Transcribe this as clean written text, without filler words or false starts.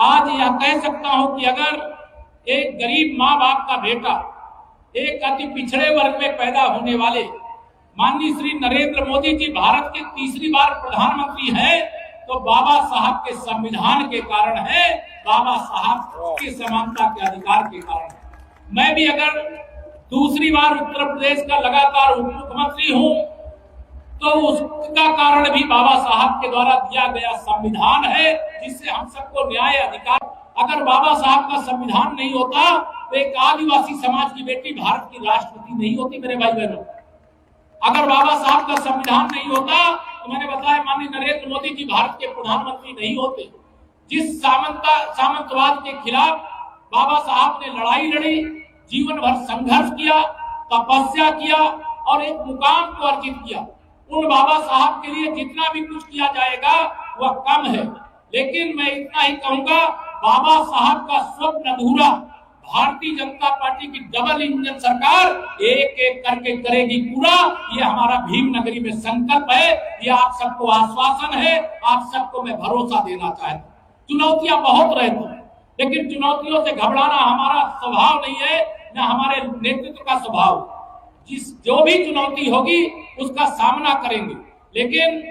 आज यह कह सकता हूं कि अगर एक गरीब माँ बाप का बेटा एक अति पिछड़े वर्ग में पैदा होने वाले माननीय श्री नरेंद्र मोदी जी भारत के तीसरी बार प्रधानमंत्री हैं, तो बाबा साहब के संविधान के कारण है, बाबा साहब की समानता के अधिकार के कारण है। मैं भी अगर दूसरी बार उत्तर प्रदेश का लगातार उप मुख्यमंत्री हूं, तो उसका कारण भी बाबा साहब के द्वारा दिया गया संविधान है, जिससे हम सबको न्याय अधिकार। अगर बाबा साहब का संविधान नहीं होता तो एक आदिवासी समाज की बेटी भारत की राष्ट्रपति नहीं होती मेरे भाई बहनों। अगर बाबा साहब का संविधान नहीं होता तो मैंने बताया माननीय नरेंद्र मोदी जी भारत के प्रधानमंत्री नहीं होते। जिस सामंतवाद के खिलाफ बाबा साहब ने लड़ाई लड़ी, जीवन भर संघर्ष किया, तपस्या किया और एक मुकाम को अर्जित किया, उन बाबा साहब के लिए जितना भी कुछ किया जाएगा वह कम है। लेकिन मैं इतना ही कहूंगा, बाबा साहब का स्वप्न अधूरा, भारतीय जनता पार्टी की डबल इंजन सरकार एक एक करके करेगी पूरा। ये हमारा भीम नगरी में संकल्प है, ये आप सबको आश्वासन है, आप सबको मैं भरोसा देना चाहता हूँ। चुनौतियां बहुत रहती हैं, लेकिन चुनौतियों से घबराना हमारा स्वभाव नहीं है, न हमारे नेतृत्व का स्वभाव। जो भी चुनौती होगी उसका सामना करेंगे, लेकिन